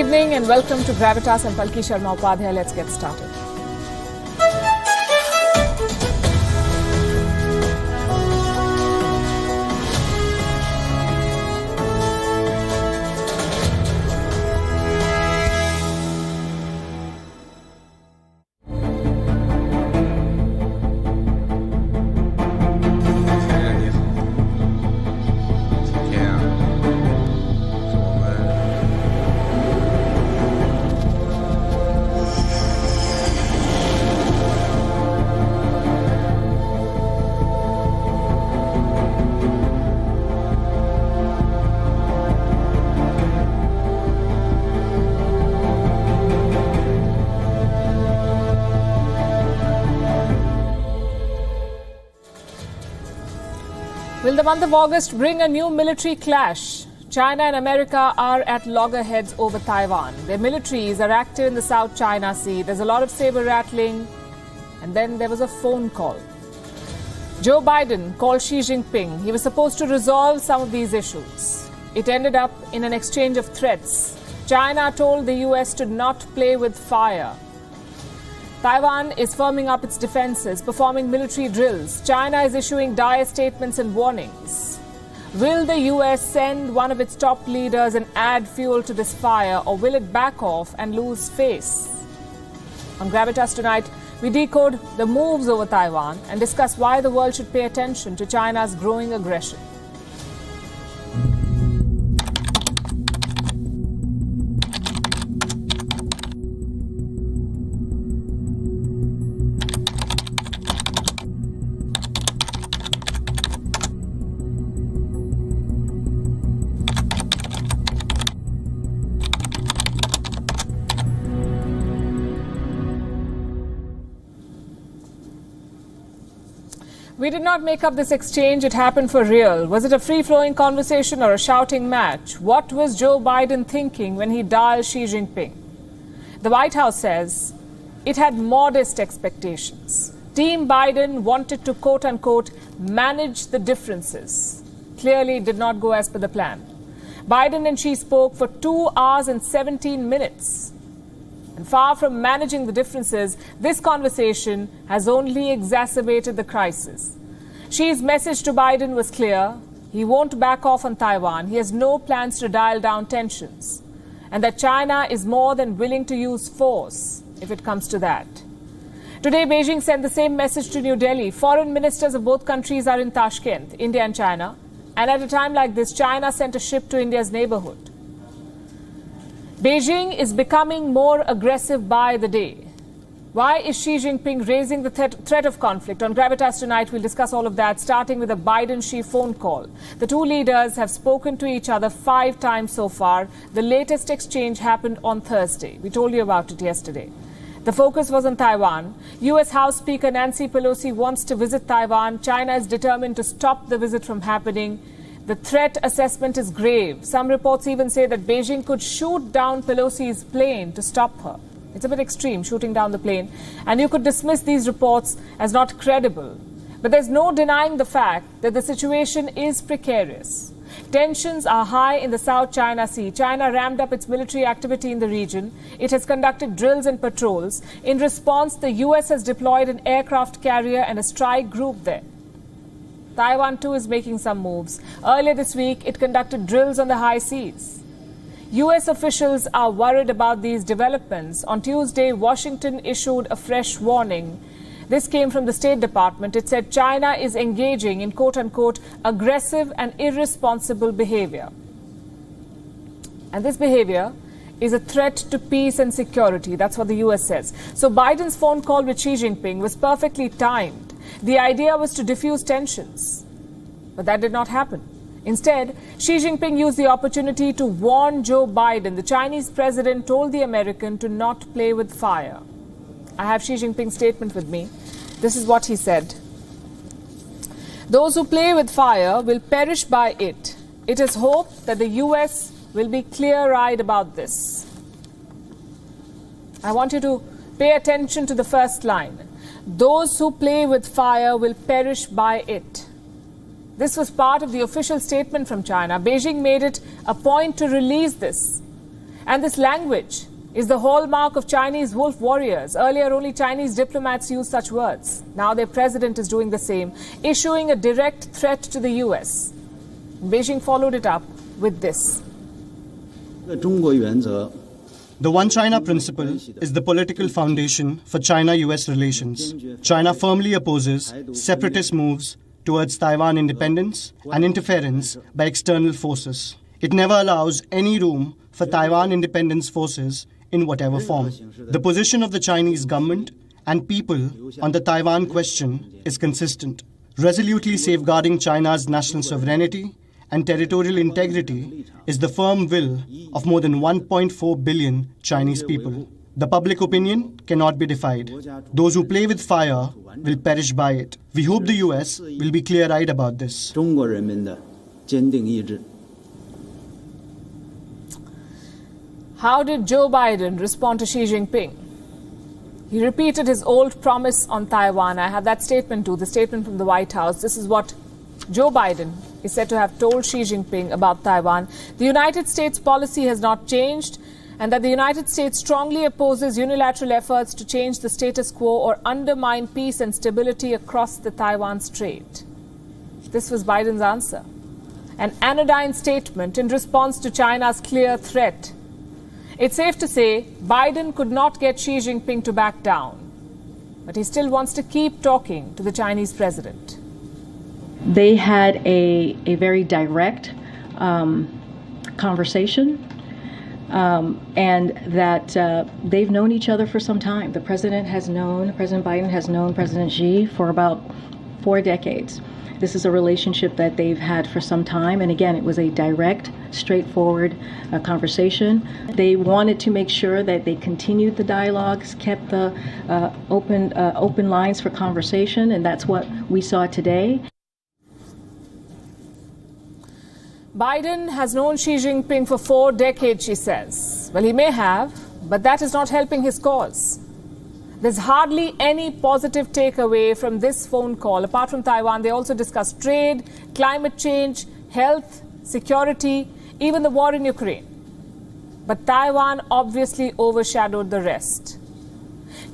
evening and welcome to Gravitas and Palki, Sharma, Upadhyay. Let's get started. Will the month of August bring a new military clash? China and America are at loggerheads over Taiwan. Their militaries are active in the South China Sea. There's a lot of saber rattling. And then there was a phone call. Joe Biden called Xi Jinping. He was supposed to resolve some of these issues. It ended up in an exchange of threats. China told the US to not play with fire. Taiwan is firming up its defenses, performing military drills. China is issuing dire statements and warnings. Will the US send one of its top leaders and add fuel to this fire, or will it back off and lose face? On Gravitas tonight, we decode the moves over Taiwan and discuss why the world should pay attention to China's growing aggression. We did not make up this exchange. It happened for real. Was it a free-flowing conversation or a shouting match? What was Joe Biden thinking when he dialed Xi Jinping? The White House says it had modest expectations. Team Biden wanted to, quote-unquote, manage the differences. Clearly, it did not go as per the plan. Biden and Xi spoke for 2 hours and 17 minutes. And far from managing the differences, this conversation has only exacerbated the crisis. Xi's message to Biden was clear. He won't back off on Taiwan. He has no plans to dial down tensions. And that China is more than willing to use force if it comes to that. Today, Beijing sent the same message to New Delhi. Foreign ministers of both countries are in Tashkent, India and China. And at a time like this, China sent a ship to India's neighborhood. Beijing is becoming more aggressive by the day. Why is Xi Jinping raising the threat of conflict? On Gravitas tonight, we'll discuss all of that, starting with a Biden-Xi phone call. The two leaders have spoken to each other 5 times so far. The latest exchange happened on Thursday. We told you about it yesterday. The focus was on Taiwan. U.S. House Speaker Nancy Pelosi wants to visit Taiwan. China is determined to stop the visit from happening. The threat assessment is grave. Some reports even say that Beijing could shoot down Pelosi's plane to stop her. It's a bit extreme, shooting down the plane. And you could dismiss these reports as not credible. But there's no denying the fact that the situation is precarious. Tensions are high in the South China Sea. China ramped up its military activity in the region. It has conducted drills and patrols. In response, the U.S. has deployed an aircraft carrier and a strike group there. Taiwan, too, is making some moves. Earlier this week, it conducted drills on the high seas. U.S. officials are worried about these developments. On Tuesday, Washington issued a fresh warning. This came from the State Department. It said China is engaging in, quote-unquote, aggressive and irresponsible behavior. And this behavior is a threat to peace and security. That's what the U.S. says. So Biden's phone call with Xi Jinping was perfectly timed. The idea was to diffuse tensions, but that did not happen. Instead, Xi Jinping used the opportunity to warn Joe Biden. The Chinese president told the American to not play with fire. I have Xi Jinping's statement with me. This is what he said. Those who play with fire will perish by it. It is hoped that the U.S. will be clear-eyed about this. I want you to pay attention to the first line. Those who play with fire will perish by it. This was part of the official statement from China. Beijing made it a point to release this. And this language is the hallmark of Chinese wolf warriors. Earlier, only Chinese diplomats used such words. Now their president is doing the same, issuing a direct threat to the US. Beijing followed it up with this. The One China principle is the political foundation for China-US relations. China firmly opposes separatist moves towards Taiwan independence and interference by external forces. It never allows any room for Taiwan independence forces in whatever form. The position of the Chinese government and people on the Taiwan question is consistent, resolutely safeguarding China's national sovereignty and territorial integrity is the firm will of more than 1.4 billion Chinese people. The public opinion cannot be defied. Those who play with fire will perish by it. We hope the US will be clear-eyed about this. How did Joe Biden respond to Xi Jinping? He repeated his old promise on Taiwan. I have that statement too, the statement from the White House. This is what Joe Biden is said to have told Xi Jinping about Taiwan. The United States policy has not changed, and that the United States strongly opposes unilateral efforts to change the status quo or undermine peace and stability across the Taiwan Strait. This was Biden's answer. An anodyne statement in response to China's clear threat. It's safe to say Biden could not get Xi Jinping to back down, but he still wants to keep talking to the Chinese president. They had a very direct conversation, and that they've known each other for some time. President Biden has known President Xi for about 4 decades. This is a relationship that they've had for some time, and again, it was a direct, straightforward conversation. They wanted to make sure that they continued the dialogues, kept the open lines for conversation, and that's what we saw today. Biden has known Xi Jinping for 4 decades, she says. Well, he may have, but that is not helping his cause. There's hardly any positive takeaway from this phone call. Apart from Taiwan, they also discussed trade, climate change, health, security, even the war in Ukraine. But Taiwan obviously overshadowed the rest.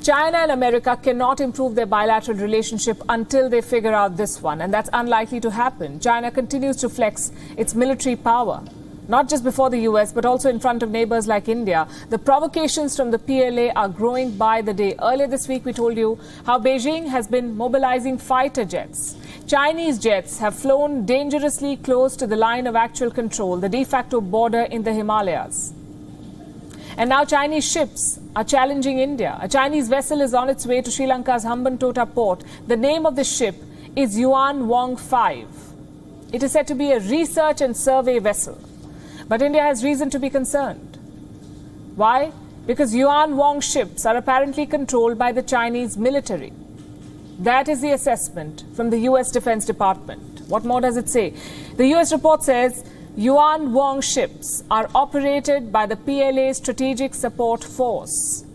China and America cannot improve their bilateral relationship until they figure out this one, and that's unlikely to happen. China continues to flex its military power, not just before the US, but also in front of neighbors like India. The provocations from the PLA are growing by the day. Earlier this week, we told you how Beijing has been mobilizing fighter jets. Chinese jets have flown dangerously close to the line of actual control, the de facto border in the Himalayas. And now Chinese ships are challenging India. A Chinese vessel is on its way to Sri Lanka's Hambantota port. The name of the ship is Yuan Wong 5. It is said to be a research and survey vessel. But India has reason to be concerned. Why? Because Yuan Wong ships are apparently controlled by the Chinese military. That is the assessment from the US Defense Department. What more does it say? The US report says Yuan Wong ships are operated by the PLA Strategic Support Force.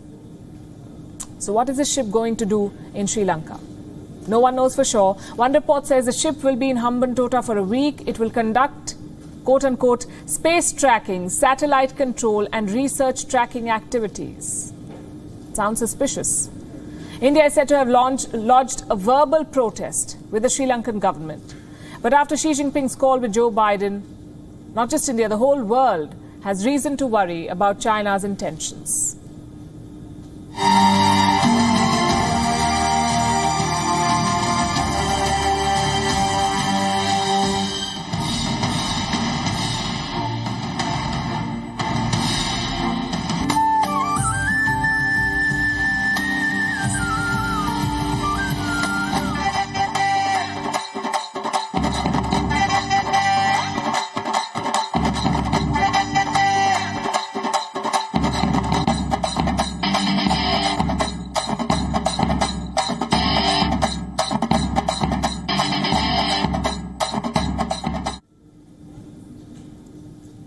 So what is this ship going to do in Sri Lanka? No one knows for sure. One report says the ship will be in Hambantota for a week. It will conduct, quote-unquote, space tracking, satellite control and research tracking activities. Sounds suspicious. India is said to have lodged a verbal protest with the Sri Lankan government. But after Xi Jinping's call with Joe Biden, not just India, the whole world has reason to worry about China's intentions.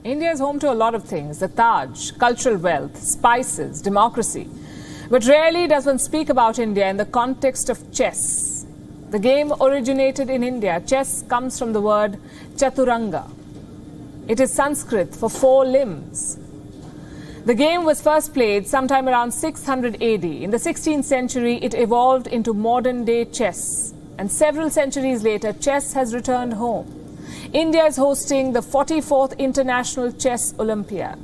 India is home to a lot of things, the Taj, cultural wealth, spices, democracy. But rarely does one speak about India in the context of chess. The game originated in India. Chess comes from the word chaturanga. It is Sanskrit for 4 limbs. The game was first played sometime around 600 AD. In the 16th century, it evolved into modern-day chess. And several centuries later, chess has returned home. India is hosting the 44th International Chess Olympiad,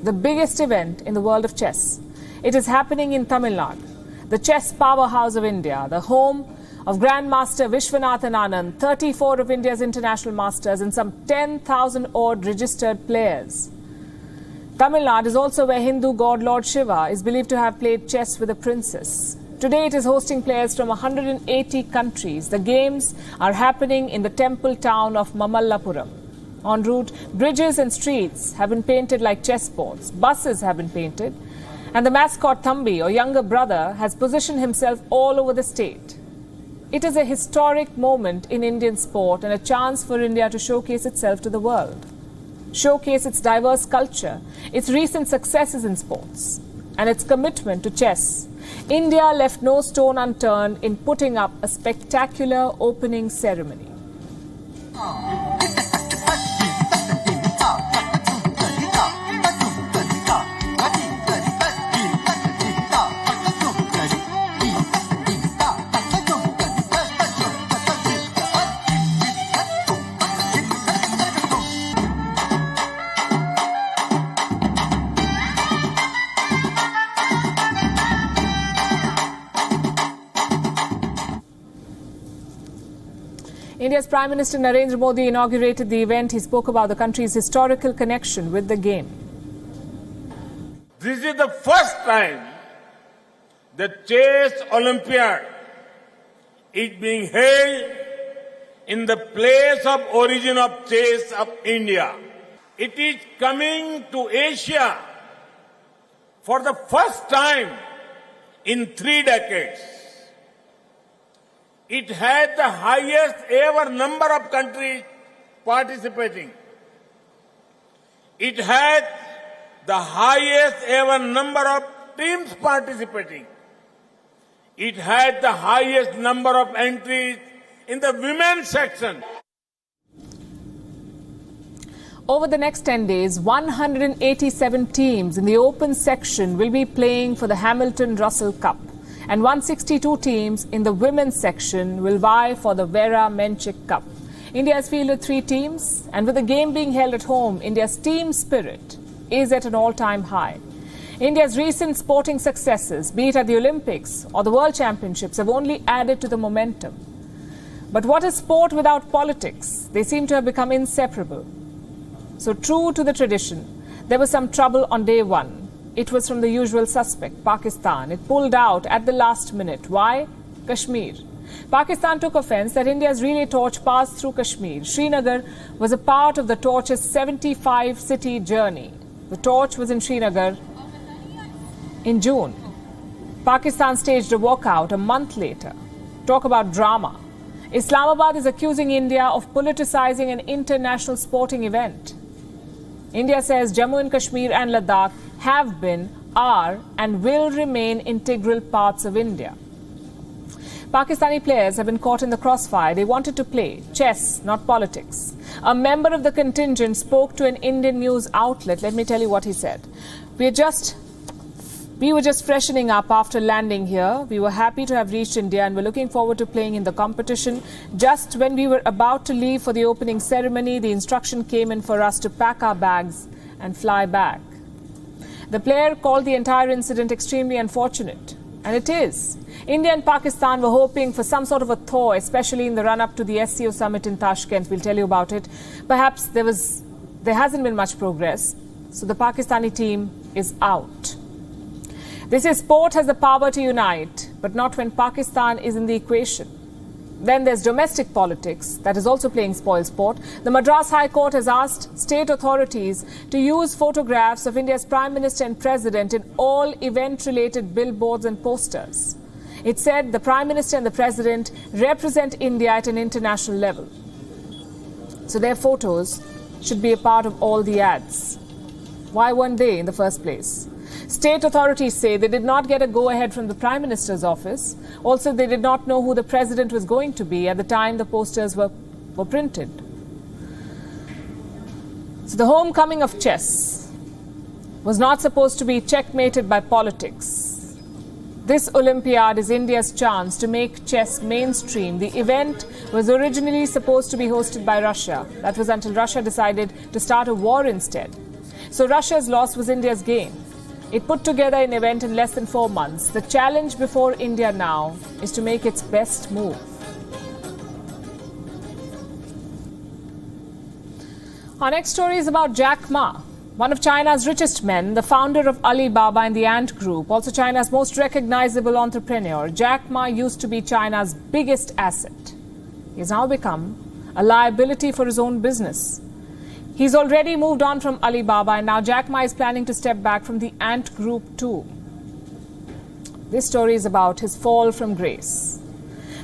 the biggest event in the world of chess. It is happening in Tamil Nadu, the chess powerhouse of India, the home of Grandmaster Vishwanathan Anand, 34 of India's international masters, and some 10,000 odd registered players. Tamil Nadu is also where Hindu god Lord Shiva is believed to have played chess with a princess. Today it is hosting players from 180 countries. The games are happening in the temple town of Mamallapuram. En route, bridges and streets have been painted like chessboards. Buses have been painted. And the mascot Thambi, or younger brother, has positioned himself all over the state. It is a historic moment in Indian sport and a chance for India to showcase itself to the world, showcase its diverse culture, its recent successes in sports, and its commitment to chess. India left no stone unturned in putting up a spectacular opening ceremony. India's Prime Minister Narendra Modi inaugurated the event. He spoke about the country's historical connection with the game. This is the first time the Chess Olympiad is being held in the place of origin of chess of India. It is coming to Asia for the first time in 3 decades. It had the highest ever number of countries participating. It had the highest ever number of teams participating. It had the highest number of entries in the women's section. Over the next 10 days, 187 teams in the open section will be playing for the Hamilton-Russell Cup. And 162 teams in the women's section will vie for the Vera Menchik Cup. India has fielded 3 teams, and with the game being held at home, India's team spirit is at an all-time high. India's recent sporting successes, be it at the Olympics or the World Championships, have only added to the momentum. But what is sport without politics? They seem to have become inseparable. So true to the tradition, there was some trouble on day one. It was from the usual suspect, Pakistan. It pulled out at the last minute. Why? Kashmir. Pakistan took offence that India's relay torch passed through Kashmir. Srinagar was a part of the torch's 75-city journey. The torch was in Srinagar in June. Pakistan staged a walkout a month later. Talk about drama. Islamabad is accusing India of politicizing an international sporting event. India says Jammu and Kashmir and Ladakh have been, are, and will remain integral parts of India. Pakistani players have been caught in the crossfire. They wanted to play chess, not politics. A member of the contingent spoke to an Indian news outlet. Let me tell you what he said. We were just freshening up after landing here. We were happy to have reached India and were looking forward to playing in the competition. Just when we were about to leave for the opening ceremony, the instruction came in for us to pack our bags and fly back. The player called the entire incident extremely unfortunate. And it is. India and Pakistan were hoping for some sort of a thaw, especially in the run-up to the SCO summit in Tashkent. We'll tell you about it. Perhaps there hasn't been much progress. So the Pakistani team is out. They say sport has the power to unite, but not when Pakistan is in the equation. Then there's domestic politics that is also playing spoil sport. The Madras High Court has asked state authorities to use photographs of India's Prime Minister and President in all event-related billboards and posters. It said the Prime Minister and the President represent India at an international level. So their photos should be a part of all the ads. Why weren't they in the first place? State authorities say they did not get a go-ahead from the Prime Minister's office. Also, they did not know who the President was going to be at the time the posters were printed. So the homecoming of chess was not supposed to be checkmated by politics. This Olympiad is India's chance to make chess mainstream. The event was originally supposed to be hosted by Russia. That was until Russia decided to start a war instead. So Russia's loss was India's gain. It put together an event in less than 4 months. The challenge before India now is to make its best move. Our next story is about Jack Ma, one of China's richest men, the founder of Alibaba and the Ant Group, also China's most recognizable entrepreneur. Jack Ma used to be China's biggest asset. He has now become a liability for his own business. He's already moved on from Alibaba, and now Jack Ma is planning to step back from the Ant Group too. This story is about his fall from grace.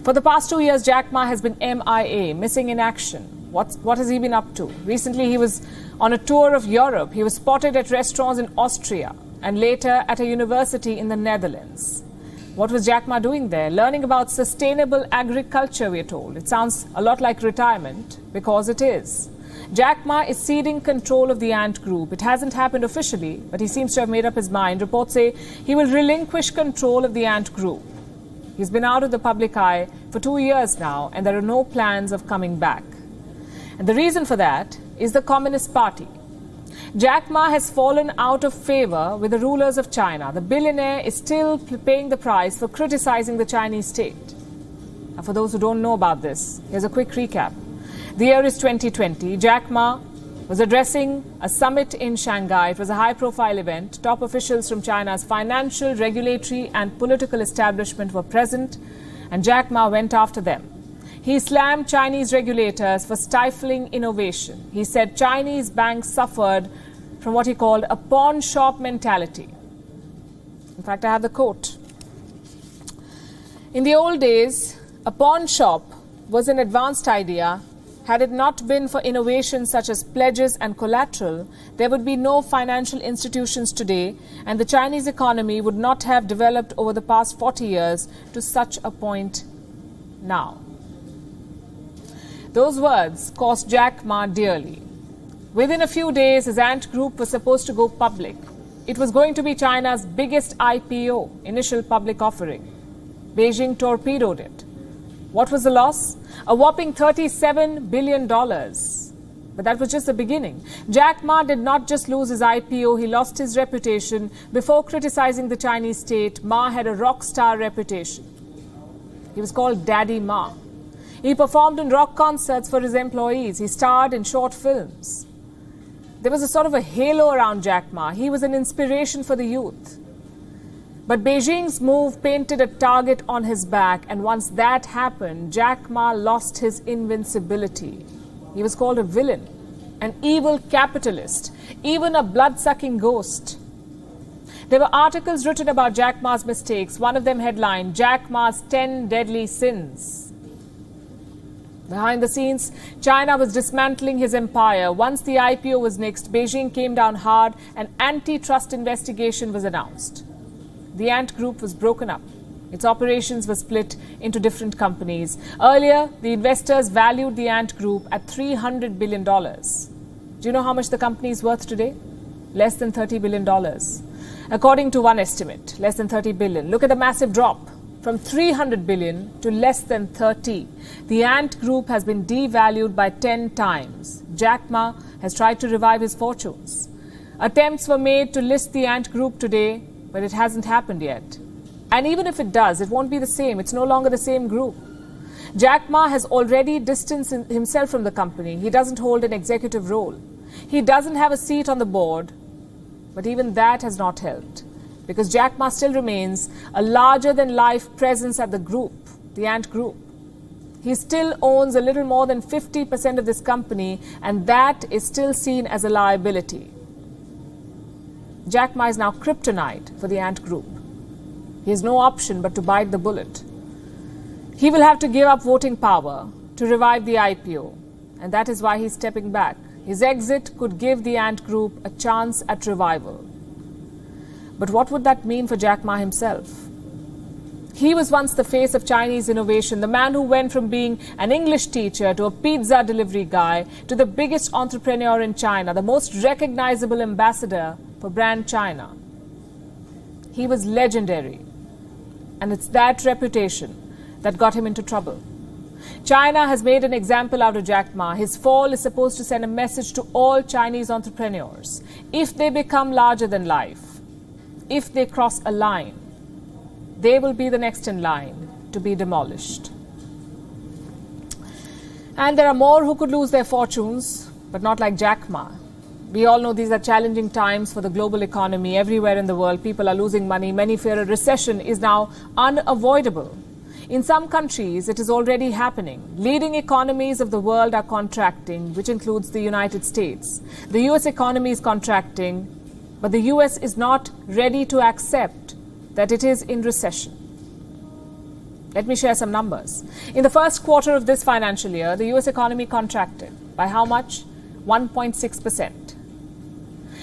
For the past 2 years, Jack Ma has been MIA, missing in action. What has he been up to? Recently, he was on a tour of Europe. He was spotted at restaurants in Austria and later at a university in the Netherlands. What was Jack Ma doing there? Learning about sustainable agriculture, we're told. It sounds a lot like retirement, because it is. Jack Ma is ceding control of the Ant Group. It hasn't happened officially, but he seems to have made up his mind. Reports say he will relinquish control of the Ant Group. He's been out of the public eye for 2 years now, and there are no plans of coming back. And the reason for that is the Communist Party. Jack Ma has fallen out of favor with the rulers of China. The billionaire is still paying the price for criticizing the Chinese state. Now, for those who don't know about this, here's a quick recap. The year is 2020. Jack Ma was addressing a summit in Shanghai. It was a high-profile event. Top officials from China's financial, regulatory and political establishment were present, and Jack Ma went after them. He slammed Chinese regulators for stifling innovation. He said Chinese banks suffered from what he called a pawn shop mentality. In fact, I have the quote. In the old days, a pawn shop was an advanced idea. Had it not been for innovations such as pledges and collateral, there would be no financial institutions today, and the Chinese economy would not have developed over the past 40 years to such a point now. Those words cost Jack Ma dearly. Within a few days, his Ant Group was supposed to go public. It was going to be China's biggest IPO, initial public offering. Beijing torpedoed it. What was the loss? A whopping $37 billion. But that was just the beginning. Jack Ma did not just lose his IPO, he lost his reputation. Before criticizing the Chinese state, Ma had a rock star reputation. He was called Daddy Ma. He performed in rock concerts for his employees. He starred in short films. There was a sort of a halo around Jack Ma. He was an inspiration for the youth. But Beijing's move painted a target on his back, and once that happened, Jack Ma lost his invincibility. He was called a villain, an evil capitalist, even a blood-sucking ghost. There were articles written about Jack Ma's mistakes. One of them headlined, Jack Ma's 10 Deadly Sins. Behind the scenes, China was dismantling his empire. Once the IPO was nixed, Beijing came down hard. An antitrust investigation was announced. The Ant Group was broken up. Its operations were split into different companies. Earlier, the investors valued the Ant Group at $300 billion. Do you know how much the company is worth today? Less than $30 billion. According to one estimate, less than $30 billion. Look at the massive drop. From 300 billion to less than 30. The Ant Group has been devalued by 10 times. Jack Ma has tried to revive his fortunes. Attempts were made to list the Ant Group today, but it hasn't happened yet. And even if it does, it won't be the same. It's no longer the same group. Jack Ma has already distanced himself from the company. He doesn't hold an executive role. He doesn't have a seat on the board, but even that has not helped. Because Jack Ma still remains a larger-than-life presence at the group, the Ant Group. He still owns a little more than 50% of this company, and that is still seen as a liability. Jack Ma is now kryptonite for the Ant Group. He has no option but to bite the bullet. He will have to give up voting power to revive the IPO, and that is why he's stepping back. His exit could give the Ant Group a chance at revival. But what would that mean for Jack Ma himself? He was once the face of Chinese innovation, the man who went from being an English teacher to a pizza delivery guy to the biggest entrepreneur in China, the most recognizable ambassador for brand China. He was legendary, and it's that reputation that got him into trouble. China has made an example out of Jack Ma. His fall is supposed to send a message to all Chinese entrepreneurs. If they become larger than life, if they cross a line, they will be the next in line to be demolished. And there are more who could lose their fortunes, but not like Jack Ma. We all know these are challenging times for the global economy. Everywhere in the world, people are losing money. Many fear a recession is now unavoidable. In some countries, it is already happening. Leading economies of the world are contracting, which includes the United States. The US economy is contracting, but the US is not ready to accept that it is in recession. Let me share some numbers. In the first quarter of this financial year, the US economy contracted. By how much? 1.6%.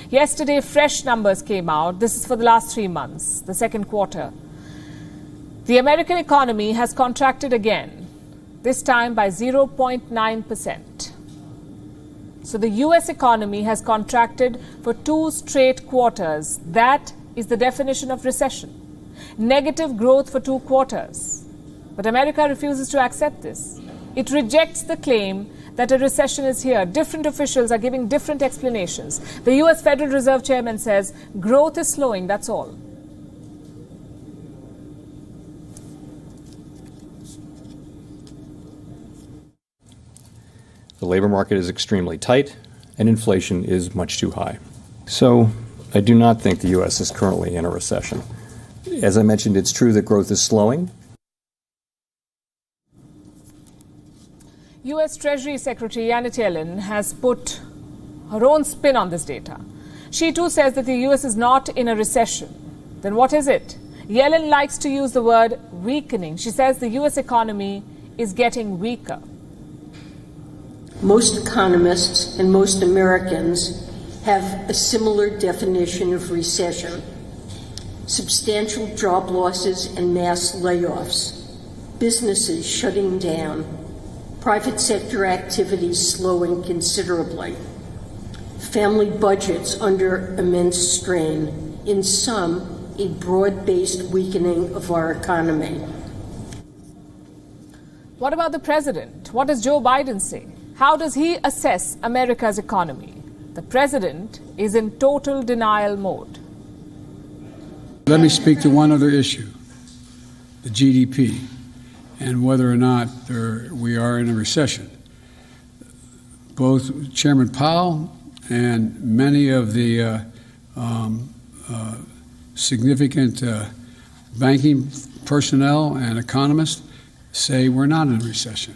Yesterday, fresh numbers came out. This is for the last 3 months, the second quarter. The American economy has contracted again, this time by 0.9%. So the US economy has contracted for 2 straight quarters. That is the definition of recession. Negative growth for 2 quarters. But America refuses to accept this. It rejects the claim that a recession is here. Different officials are giving different explanations. The US Federal Reserve Chairman says growth is slowing, that's all. The labor market is extremely tight, and inflation is much too high. So I do not think the U.S. is currently in a recession. As I mentioned, it's true that growth is slowing. U.S. Treasury Secretary Janet Yellen has put her own spin on this data. She too says that the U.S. is not in a recession. Then what is it? Yellen likes to use the word weakening. She says the U.S. economy is getting weaker. Most economists and most Americans have a similar definition of recession. Substantial job losses and mass layoffs, businesses shutting down, private sector activity slowing considerably, family budgets under immense strain, in sum, a broad-based weakening of our economy. What about the president? What does Joe Biden say? How does he assess America's economy? The president is in total denial mode. Let me speak to one other issue, the GDP, and whether or not we are in a recession. Both Chairman Powell and many of the significant banking personnel and economists say we're not in a recession.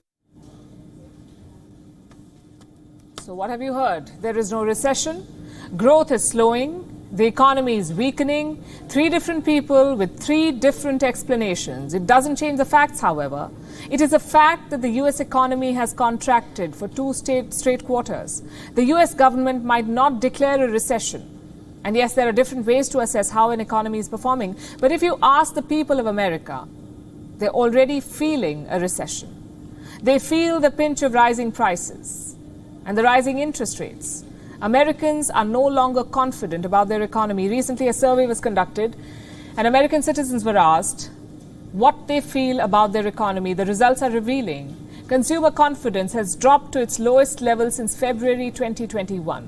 So what have you heard? There is no recession. Growth is slowing. The economy is weakening. 3 different people with 3 different explanations. It doesn't change the facts, however. It is a fact that the U.S. economy has contracted for 2 straight quarters. The U.S. government might not declare a recession. And yes, there are different ways to assess how an economy is performing. But if you ask the people of America, they're already feeling a recession. They feel the pinch of rising prices and the rising interest rates. Americans are no longer confident about their economy. Recently, a survey was conducted, and American citizens were asked what they feel about their economy. The results are revealing. Consumer confidence has dropped to its lowest level since February 2021.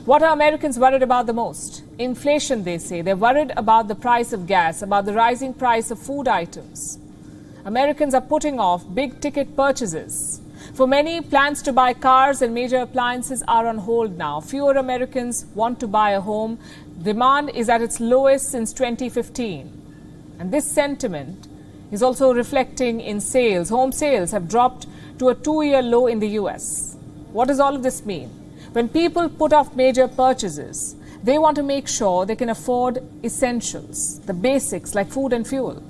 What are Americans worried about the most? Inflation, they say. They're worried about the price of gas, about the rising price of food items. Americans are putting off big-ticket purchases. For many, plans to buy cars and major appliances are on hold now. Fewer Americans want to buy a home. Demand is at its lowest since 2015. And this sentiment is also reflecting in sales. Home sales have dropped to a 2-year low in the US. What does all of this mean? When people put off major purchases, they want to make sure they can afford essentials, the basics like food and fuel.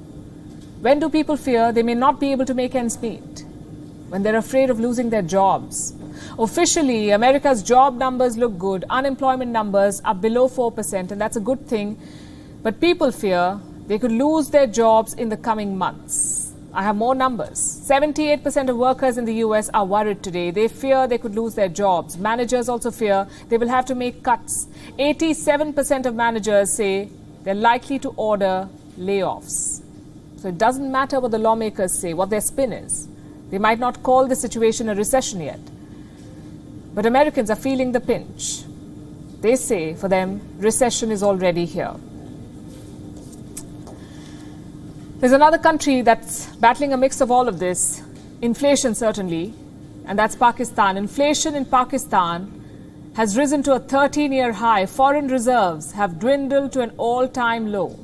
When do people fear they may not be able to make ends meet? When they're afraid of losing their jobs. Officially, America's job numbers look good. Unemployment numbers are below 4%, and that's a good thing. But people fear they could lose their jobs in the coming months. I have more numbers. 78% of workers in the US are worried today. They fear they could lose their jobs. Managers also fear they will have to make cuts. 87% of managers say they're likely to order layoffs. So it doesn't matter what the lawmakers say, what their spin is. They might not call the situation a recession yet. But Americans are feeling the pinch. They say, for them, recession is already here. There's another country that's battling a mix of all of this. Inflation, certainly, and that's Pakistan. Inflation in Pakistan has risen to a 13-year high. Foreign reserves have dwindled to an all-time low.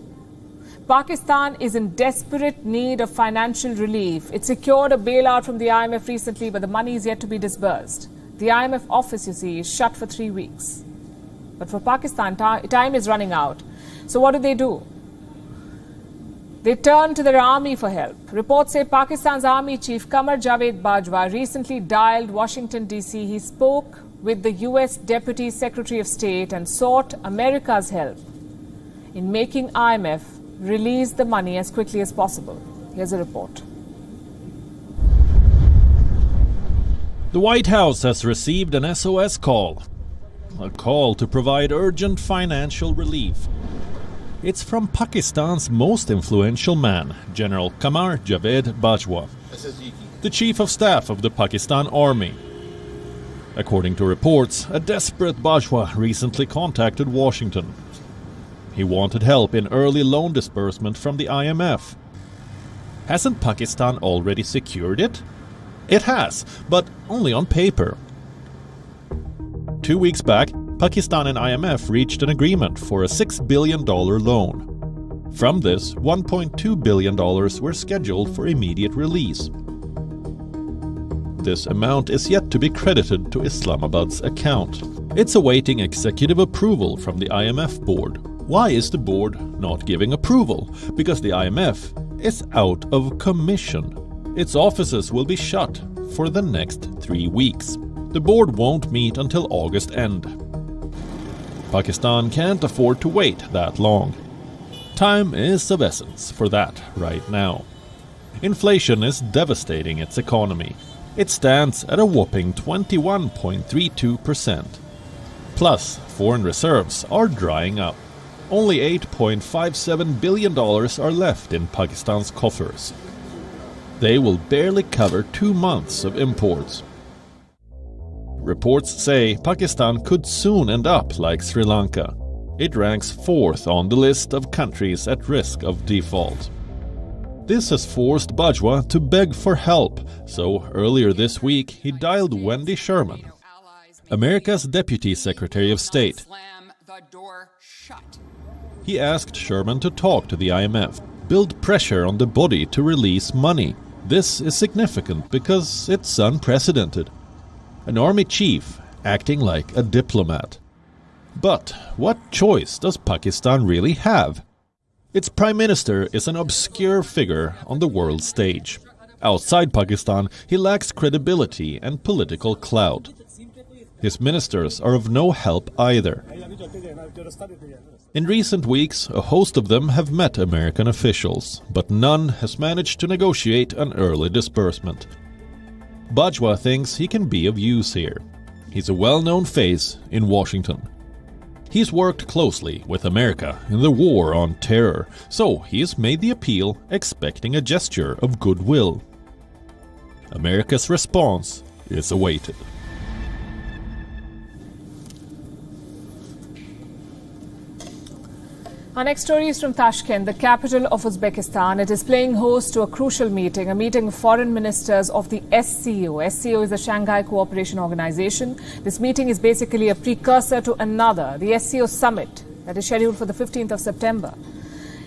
Pakistan is in desperate need of financial relief. It secured a bailout from the IMF recently, but the money is yet to be disbursed. The IMF office, you see, is shut for 3 weeks. But for Pakistan, time is running out. So what do? They turn to their army for help. Reports say Pakistan's army chief Qamar Javed Bajwa recently dialed Washington, D.C. He spoke with the U.S. Deputy Secretary of State and sought America's help in making IMF release the money as quickly as possible. Here's a report. The White House has received an SOS call. A call to provide urgent financial relief. It's from Pakistan's most influential man, General Qamar Javed Bajwa, the Chief of Staff of the Pakistan Army. According to reports, a desperate Bajwa recently contacted Washington. He wanted help in early loan disbursement from the IMF. Hasn't Pakistan already secured it? It has, but only on paper. 2 weeks back, Pakistan and IMF reached an agreement for a $6 billion loan. From this, $1.2 billion were scheduled for immediate release. This amount is yet to be credited to Islamabad's account. It's awaiting executive approval from the IMF board. Why is the board not giving approval? Because the IMF is out of commission. Its offices will be shut for the next 3 weeks. The board won't meet until August end. Pakistan can't afford to wait that long. Time is of essence for that right now. Inflation is devastating its economy. It stands at a whopping 21.32%. Plus, foreign reserves are drying up. Only $8.57 billion are left in Pakistan's coffers. They will barely cover 2 months of imports. Reports say Pakistan could soon end up like Sri Lanka. It ranks 4th on the list of countries at risk of default. This has forced Bajwa to beg for help, so earlier this week he dialed Wendy Sherman, America's Deputy Secretary of State. He asked Sherman to talk to the IMF, build pressure on the body to release money. This is significant because it's unprecedented. An army chief acting like a diplomat. But what choice does Pakistan really have? Its prime minister is an obscure figure on the world stage. Outside Pakistan, he lacks credibility and political clout. His ministers are of no help either. In recent weeks, a host of them have met American officials, but none has managed to negotiate an early disbursement. Bajwa thinks he can be of use here. He's a well-known face in Washington. He's worked closely with America in the war on terror, so he's made the appeal expecting a gesture of goodwill. America's response is awaited. Our next story is from Tashkent, the capital of Uzbekistan. It is playing host to a crucial meeting, a meeting of foreign ministers of the SCO. SCO is the Shanghai Cooperation Organization. This meeting is basically a precursor to another, the SCO summit, that is scheduled for the 15th of September.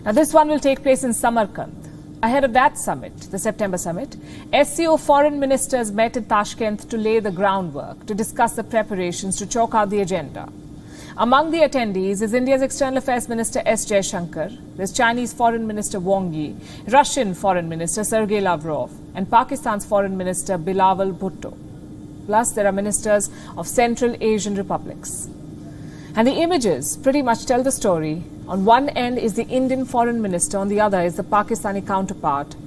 Now, this one will take place in Samarkand. Ahead of that summit, the September summit, SCO foreign ministers met in Tashkent to lay the groundwork, to discuss the preparations, to chalk out the agenda. Among the attendees is India's External Affairs Minister S. Jaishankar, there's Chinese Foreign Minister Wang Yi, Russian Foreign Minister Sergei Lavrov, and Pakistan's Foreign Minister Bilawal Bhutto. Plus, there are ministers of Central Asian republics. And the images pretty much tell the story. On one end is the Indian Foreign Minister, on the other is the Pakistani counterpart.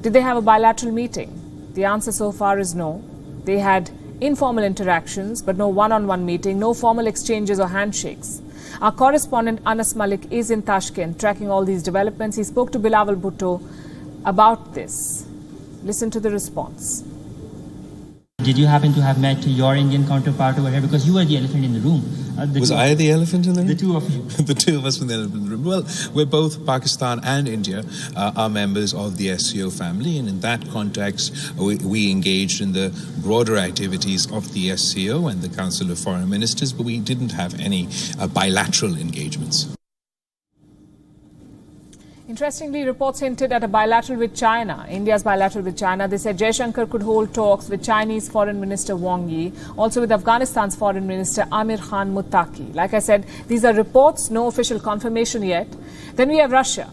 Did they have a bilateral meeting? The answer so far is no. They had informal interactions, but no one-on-one meeting, no formal exchanges or handshakes. Our correspondent Anas Malik is in Tashkent tracking all these developments. He spoke to Bilawal Bhutto about this. Listen to the response. Did you happen to have met your Indian counterpart over here? Because you were the elephant in the room. Was I the elephant in the room? The two of you. The two of us were the elephant in the room. Well, we're both, Pakistan and India, are members of the SCO family. And in that context, we engaged in the broader activities of the SCO and the Council of Foreign Ministers, but we didn't have any bilateral engagements. Interestingly, reports hinted at a bilateral with China, India's bilateral with China. They said Jaishankar could hold talks with Chinese Foreign Minister Wang Yi, also with Afghanistan's Foreign Minister Amir Khan Muttaqi. Like I said, these are reports, no official confirmation yet. Then we have Russia.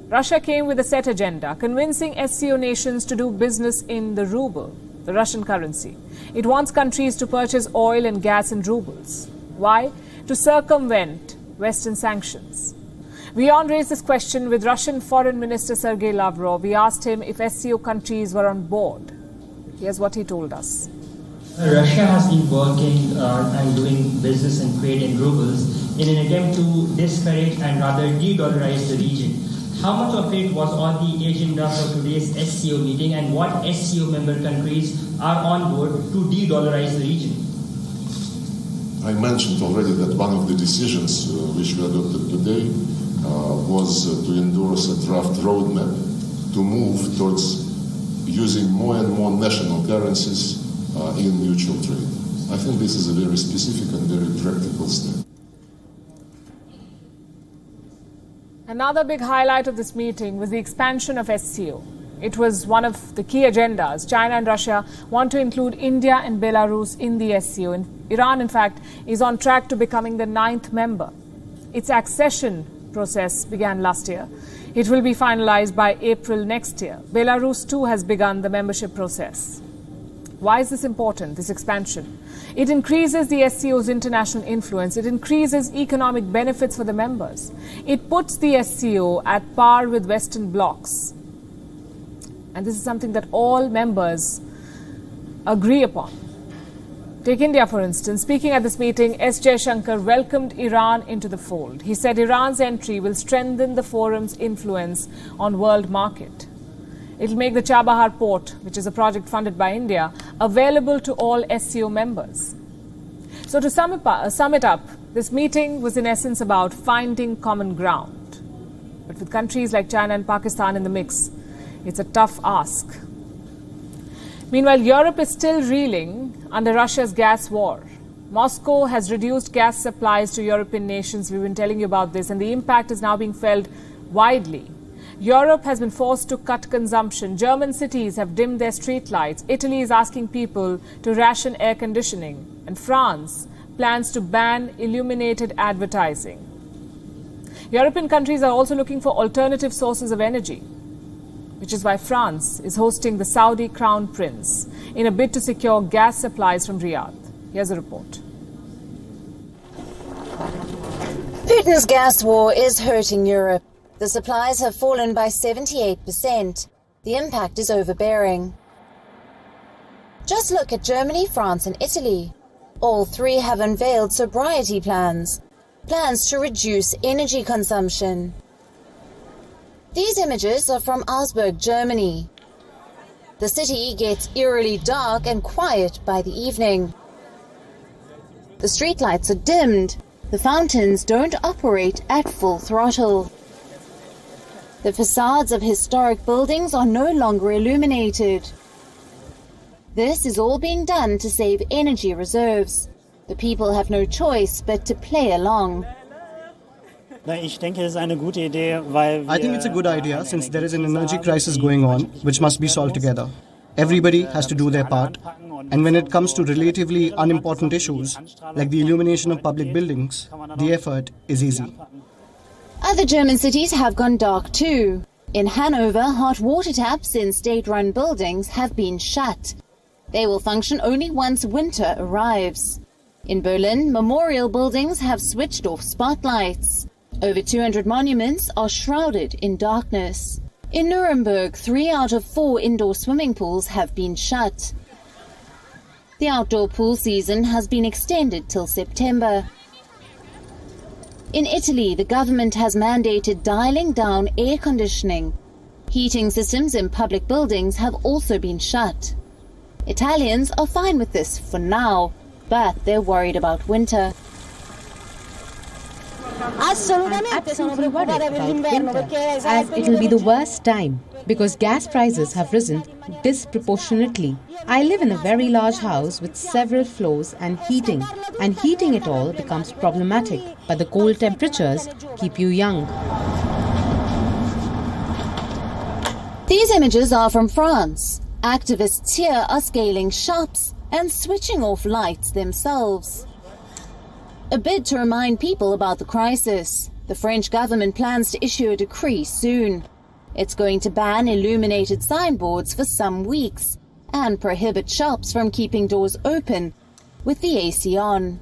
Russia came with a set agenda, convincing SCO nations to do business in the ruble, the Russian currency. It wants countries to purchase oil and gas in rubles. Why? To circumvent Western sanctions. WION raised this question with Russian Foreign Minister Sergei Lavrov. We asked him if SCO countries were on board. Here's what he told us. Russia has been working and doing business and trade in rubles in an attempt to discourage and rather de-dollarize the region. How much of it was on the agenda for today's SCO meeting, and what SCO member countries are on board to de-dollarize the region? I mentioned already that one of the decisions which we adopted today was to endorse a draft roadmap to move towards using more and more national currencies in mutual trade. I think this is a very specific and very practical step. Another big highlight of this meeting was the expansion of SCO. It was one of the key agendas. China and Russia want to include India and Belarus in the SCO. And Iran, in fact, is on track to becoming the 9th member. Its accession process began last year. It will be finalized by April next year. Belarus too has begun the membership process. Why is this important, this expansion? It increases the SCO's international influence. It increases economic benefits for the members. It puts the SCO at par with Western blocs. And this is something that all members agree upon. Take India, for instance. Speaking at this meeting, S. Jaishankar welcomed Iran into the fold. He said Iran's entry will strengthen the forum's influence on world market. It will make the Chabahar port, which is a project funded by India, available to all SCO members. So to sum it up, this meeting was in essence about finding common ground. But with countries like China and Pakistan in the mix, it's a tough ask. Meanwhile, Europe is still reeling under Russia's gas war. Moscow has reduced gas supplies to European nations. We've been telling you about this, and the impact is now being felt widely. Europe has been forced to cut consumption. German cities have dimmed their street lights. Italy is asking people to ration air conditioning. And France plans to ban illuminated advertising. European countries are also looking for alternative sources of energy, which is why France is hosting the Saudi Crown Prince in a bid to secure gas supplies from Riyadh. Here's a report. Putin's gas war is hurting Europe. The supplies have fallen by 78%. The impact is overbearing. Just look at Germany, France and Italy. All three have unveiled sobriety plans to reduce energy consumption. These images are from Augsburg, Germany. The city gets eerily dark and quiet by the evening. The streetlights are dimmed. The fountains don't operate at full throttle. The facades of historic buildings are no longer illuminated. This is all being done to save energy reserves. The people have no choice but to play along. I think it's a good idea since there is an energy crisis going on which must be solved together. Everybody has to do their part. And when it comes to relatively unimportant issues like the illumination of public buildings, the effort is easy. Other German cities have gone dark too. In Hanover, hot water taps in state-run buildings have been shut. They will function only once winter arrives. In Berlin, memorial buildings have switched off spotlights. Over 200 monuments are shrouded in darkness. In Nuremberg, 3 out of 4 indoor swimming pools have been shut. The outdoor pool season has been extended till September. In Italy, the government has mandated dialing down air conditioning. Heating systems in public buildings have also been shut. Italians are fine with this for now, but they're worried about winter. I'm absolutely worried about winter, as it will be the worst time because gas prices have risen disproportionately. I live in a very large house with several floors and heating it all becomes problematic, but the cold temperatures keep you young. These images are from France. Activists here are scaling shops and switching off lights themselves. A bid to remind people about the crisis. The French government plans to issue a decree soon. It's going to ban illuminated signboards for some weeks and prohibit shops from keeping doors open with the AC on.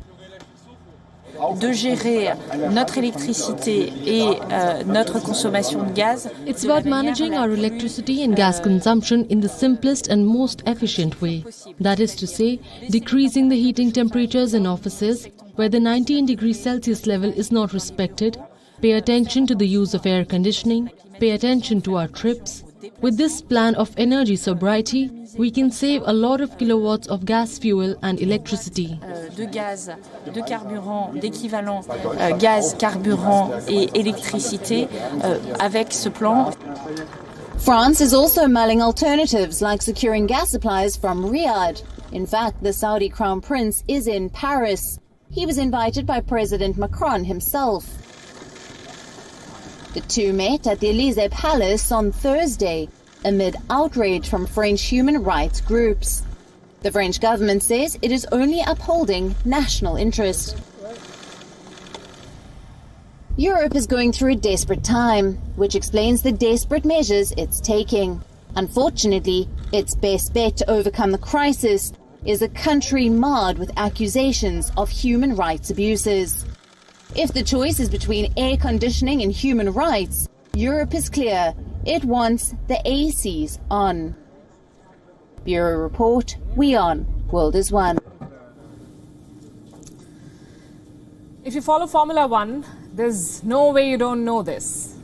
De gérer notre électricité et notre consommation de gaz. It's about managing our electricity and gas consumption in the simplest and most efficient way. That is to say, decreasing the heating temperatures in offices where the 19 degrees Celsius level is not respected, pay attention to the use of air conditioning, pay attention to our trips. With this plan of energy sobriety, we can save a lot of kilowatts of gas fuel and electricity. De gaz, de carburant, d'équivalent gaz, carburant et électricité avec ce plan. France is also mulling alternatives like securing gas supplies from Riyadh. In fact, the Saudi Crown Prince is in Paris. He was invited by President Macron himself. The two met at the Elysee Palace on Thursday, amid outrage from French human rights groups. The French government says it is only upholding national interest. Europe is going through a desperate time, which explains the desperate measures it's taking. Unfortunately, its best bet to overcome the crisis is a country marred with accusations of human rights abuses. If the choice is between air conditioning and human rights, Europe is clear. It wants the ACs on. Bureau Report, WION, World is One. If you follow Formula One, there's no way you don't know this.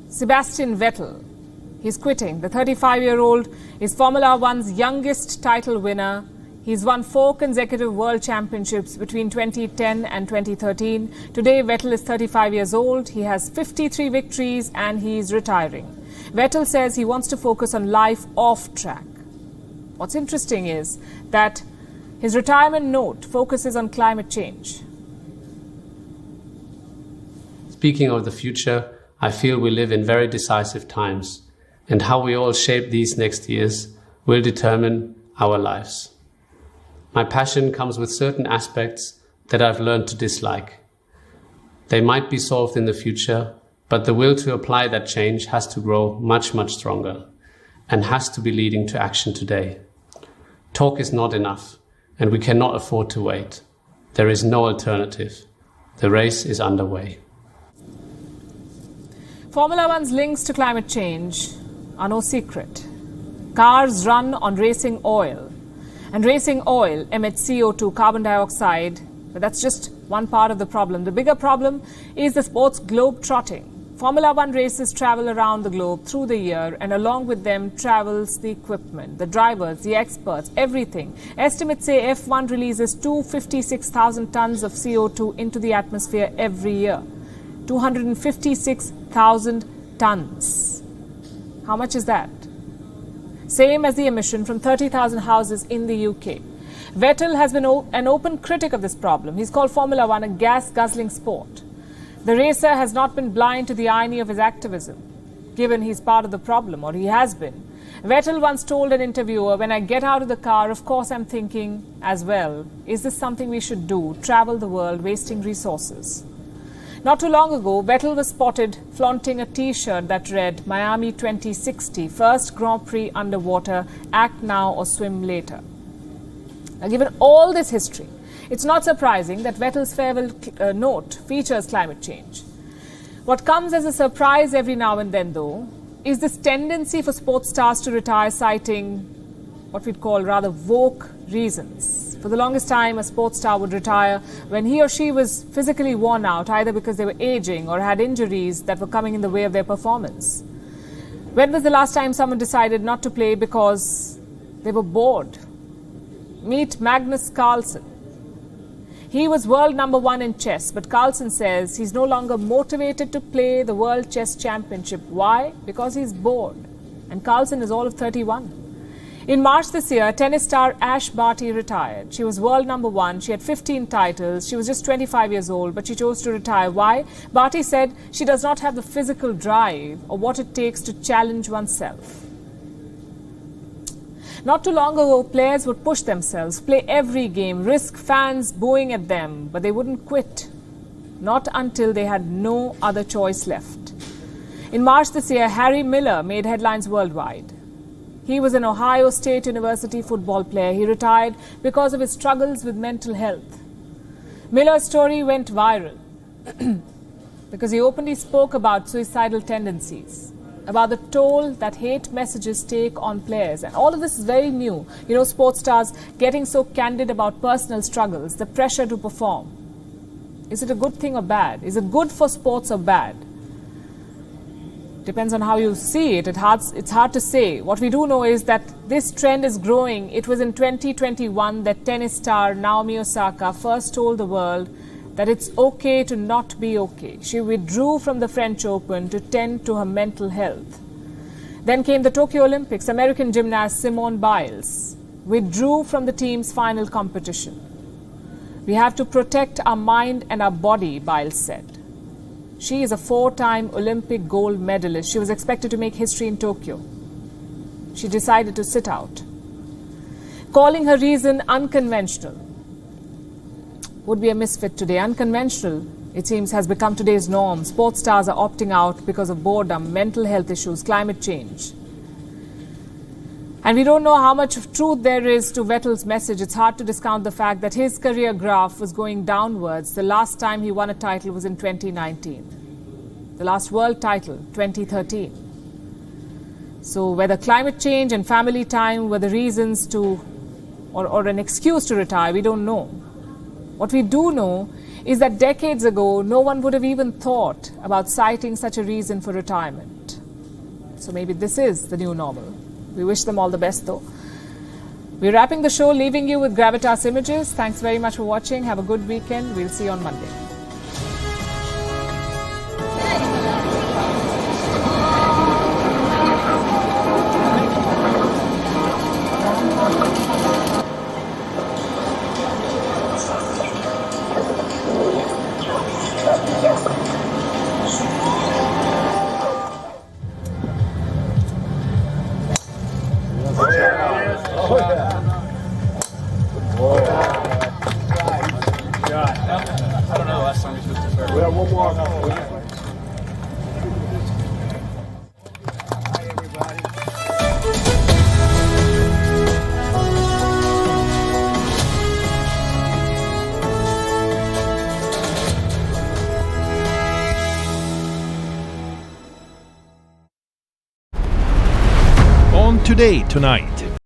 Sebastian Vettel, he's quitting. The 35-year-old is Formula One's youngest title winner. He's won 4 consecutive world championships between 2010 and 2013. Today, Vettel is 35 years old. He has 53 victories and he's retiring. Vettel says he wants to focus on life off track. What's interesting is that his retirement note focuses on climate change. Speaking of the future, I feel we live in very decisive times, and how we all shape these next years will determine our lives. My passion comes with certain aspects that I've learned to dislike. They might be solved in the future, but the will to apply that change has to grow much, much stronger and has to be leading to action today. Talk is not enough, and we cannot afford to wait. There is no alternative. The race is underway. Formula One's links to climate change are no secret. Cars run on racing oil. And racing oil emits CO2, carbon dioxide, but that's just one part of the problem. The bigger problem is the sport's globe trotting. Formula One races travel around the globe through the year, and along with them travels the equipment, the drivers, the experts, everything. Estimates say F1 releases 256,000 tons of CO2 into the atmosphere every year. 256,000 tons. How much is that? Same as the emission from 30,000 houses in the UK. Vettel has been an open critic of this problem. He's called Formula One a gas-guzzling sport. The racer has not been blind to the irony of his activism, given he's part of the problem, or he has been. Vettel once told an interviewer, "When I get out of the car, of course I'm thinking as well, is this something we should do, travel the world, wasting resources?" Not too long ago, Vettel was spotted flaunting a T-shirt that read, "Miami 2060, first Grand Prix underwater, act now or swim later." Now, given all this history, it's not surprising that Vettel's farewell note features climate change. What comes as a surprise every now and then, though, is this tendency for sports stars to retire citing what we'd call rather woke reasons. For the longest time, a sports star would retire when he or she was physically worn out, either because they were aging or had injuries that were coming in the way of their performance. When was the last time someone decided not to play because they were bored? Meet Magnus Carlsen. He was world number 1 in chess, but Carlsen says he's no longer motivated to play the World Chess Championship. Why? Because he's bored. And Carlsen is all of 31. In March this year, tennis star Ash Barty retired. She was world number 1. She had 15 titles. She was just 25 years old, but she chose to retire. Why? Barty said she does not have the physical drive or what it takes to challenge oneself. Not too long ago, players would push themselves, play every game, risk fans booing at them, but they wouldn't quit. Not until they had no other choice left. In March this year, Harry Miller made headlines worldwide. He was an Ohio State University football player. He retired because of his struggles with mental health. Miller's story went viral because he openly spoke about suicidal tendencies, about the toll that hate messages take on players. And all of this is very new. You know, sports stars getting so candid about personal struggles, the pressure to perform. Is it a good thing or bad? Is it good for sports or bad? Depends on how you see it. It's hard to say. What we do know is that this trend is growing. It was in 2021 that tennis star Naomi Osaka first told the world that it's okay to not be okay. She withdrew from the French Open to tend to her mental health. Then came the Tokyo Olympics. American gymnast Simone Biles withdrew from the team's final competition. We have to protect our mind and our body, Biles said. She is a 4-time Olympic gold medalist. She was expected to make history in Tokyo. She decided to sit out. Calling her reason unconventional would be a misfit today. Unconventional, it seems, has become today's norm. Sports stars are opting out because of boredom, mental health issues, climate change. And we don't know how much of truth there is to Vettel's message. It's hard to discount the fact that his career graph was going downwards. The last time he won a title was in 2019. The last world title, 2013. So whether climate change and family time were the reasons to, or an excuse to retire, we don't know. What we do know is that decades ago, no one would have even thought about citing such a reason for retirement. So maybe this is the new normal. We wish them all the best, though. We're wrapping the show, leaving you with Gravitas images. Thanks very much for watching. Have a good weekend. We'll see you on Monday. Today, tonight.